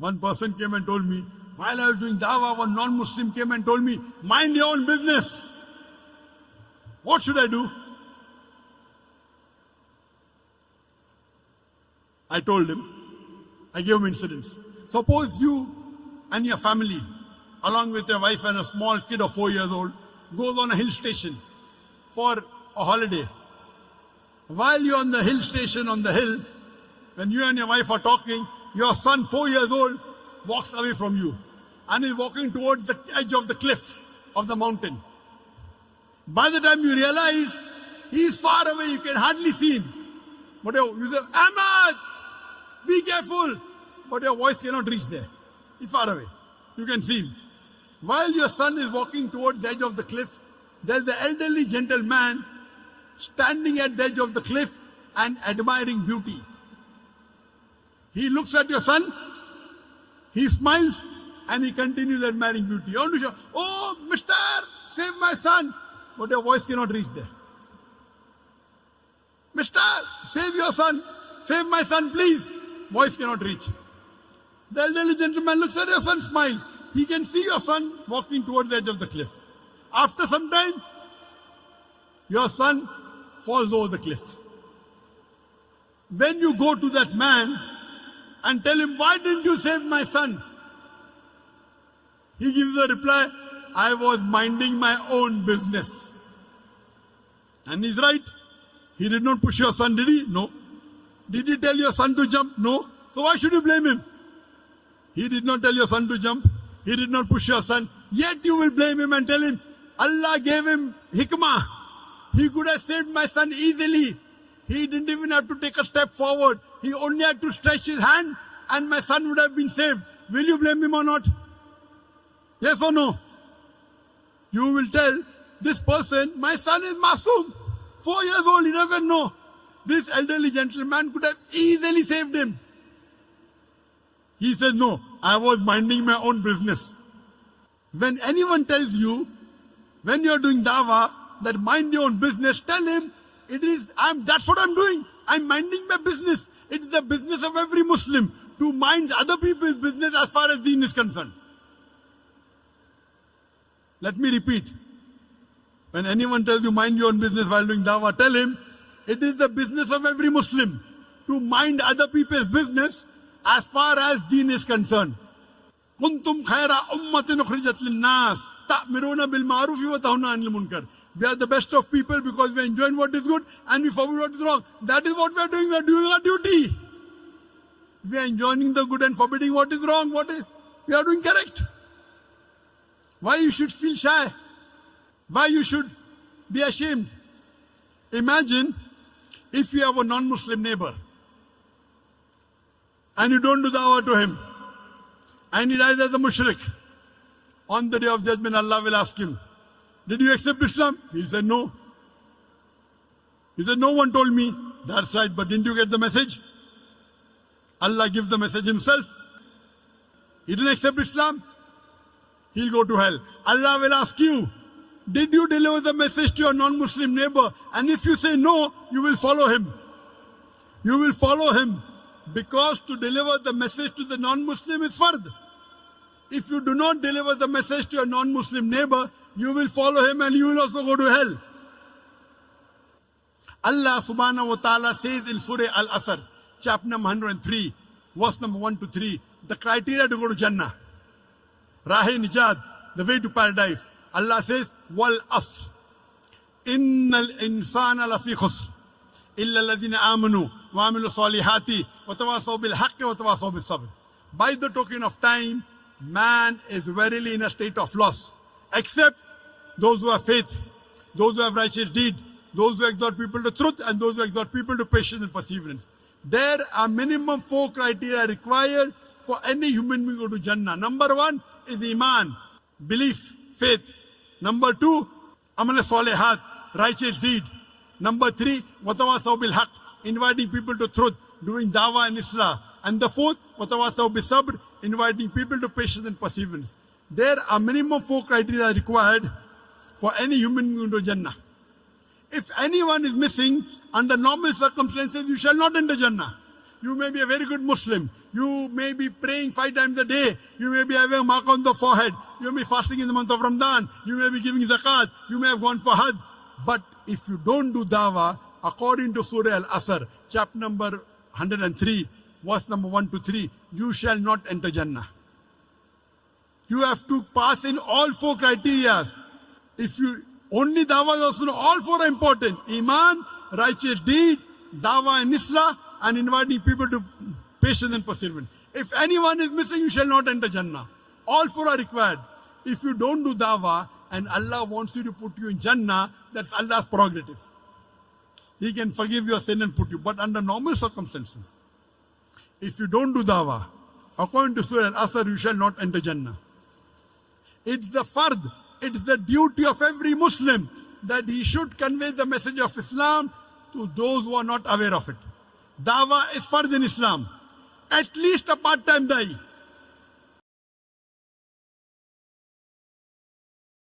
One person came and told me, while I was doing Dawah, one non-Muslim came and told me, mind your own business. What should I do? I told him, I gave him incidents. Suppose you and your family, along with your wife and a small kid of 4 years old, goes on a hill station for a holiday. While you're on the hill station, on the hill, when you and your wife are talking, your son, 4 years old, walks away from you and is walking towards the edge of the cliff of the mountain. By the time you realize, he is far away, you can hardly see him. But you say, Ahmad, be careful. But your voice cannot reach there. He's far away. You can see him. While your son is walking towards the edge of the cliff, there's the elderly gentleman standing at the edge of the cliff and admiring beauty. He looks at your son, he smiles, and he continues admiring beauty. You want to shout, oh, mister, save my son. But your voice cannot reach there. Mister, save your son. Save my son, please. Voice cannot reach. The elderly gentleman looks at your son, smiles. He can see your son walking towards the edge of the cliff. After some time, your son falls over the cliff. When you go to that man and tell him, why didn't you save my son? He gives a reply, I was minding my own business. And he's right. He did not push your son, did he? No. Did he tell your son to jump? No. So why should you blame him? He did not tell your son to jump. He did not push your son. Yet you will blame him and tell him, Allah gave him hikmah. He could have saved my son easily. He didn't even have to take a step forward. He only had to stretch his hand and my son would have been saved. Will you blame him or not? Yes or no? You will tell this person, my son is Masoom. 4 years old, he doesn't know. This elderly gentleman could have easily saved him. He says, no, I was minding my own business. When anyone tells you, when you're doing dawah, that mind your own business, tell him, that's what I'm doing. I'm minding my business. It's the business of every Muslim to mind other people's business as far as deen is concerned. Let me repeat. When anyone tells you mind your own business while doing dawah, tell him, it is the business of every Muslim to mind other people's business as far as deen is concerned. Kuntum khaira ummatin ukhrijat linnas ta'miruna bil ma'ruf wa tanhauna 'anil munkar. We are the best of people because we are enjoying what is good and we forbid what is wrong. That is what we are doing. We are doing our duty. We are enjoying the good and forbidding what is wrong. We are doing correct. Why you should feel shy? Why you should be ashamed? Imagine if you have a non-Muslim neighbor and you don't do dawah to him and he dies as a mushrik. On the day of judgment, Allah will ask him, did you accept Islam? He said, no. He said, no one told me. That's right, but didn't you get the message? Allah gives the message himself. He didn't accept Islam. He'll go to hell. Allah will ask you, did you deliver the message to your non-Muslim neighbor? And if you say no, you will follow him. You will follow him because to deliver the message to the non-Muslim is fard. If you do not deliver the message to your non-Muslim neighbor, you will follow him and you will also go to hell. Allah subhanahu wa ta'ala says in Surah Al-Asr, chapter number 103, verse number 1 to 3, the criteria to go to Jannah. Rahe Nijat, the way to paradise. Allah says, Wal Asr. Innal insana lafi khusr. Illa alladhina amanu wa amilu salihati wa tawasaw bil haqqi wa tawasaw bis sabr. By the token of time, man is verily in a state of loss. Except those who have faith, those who have righteous deed, those who exhort people to truth, and those who exhort people to patience and perseverance. There are minimum 4 criteria required for any human being to go to Jannah. Number 1 is Iman, belief, faith. Number 2, Amal Salihat, righteous deed. Number 3, Watawasaw bil Haq, inviting people to truth, doing dawah and islah. And the 4th, Watawasaw bis Sabr, inviting people to patience and perseverance. There are minimum 4 criteria required for any human being to Jannah. If anyone is missing, under normal circumstances, you shall not enter Jannah. You may be a very good Muslim. You may be praying 5 times a day. You may be having a mark on the forehead. You may be fasting in the month of Ramadan. You may be giving zakat. You may have gone for Hajj. But if you don't do dawah, according to Surah Al-Asr, chapter number 103, verse number 1 to 3, you shall not enter Jannah. You have to pass in all 4 criteria. If you only dawah is also, all 4 are important. Iman, righteous deed, dawah and islah, and inviting people to patience and perseverance. If anyone is missing, you shall not enter Jannah. All 4 are required. If you don't do dawah and Allah wants you to put you in Jannah, that's Allah's prerogative. He can forgive your sin and put you. But under normal circumstances, if you don't do dawah, according to Surah Al-Asr, you shall not enter Jannah. It's the fard, it's the duty of every Muslim that he should convey the message of Islam to those who are not aware of it. Dawah is fard in Islam. At least a part-time da'i.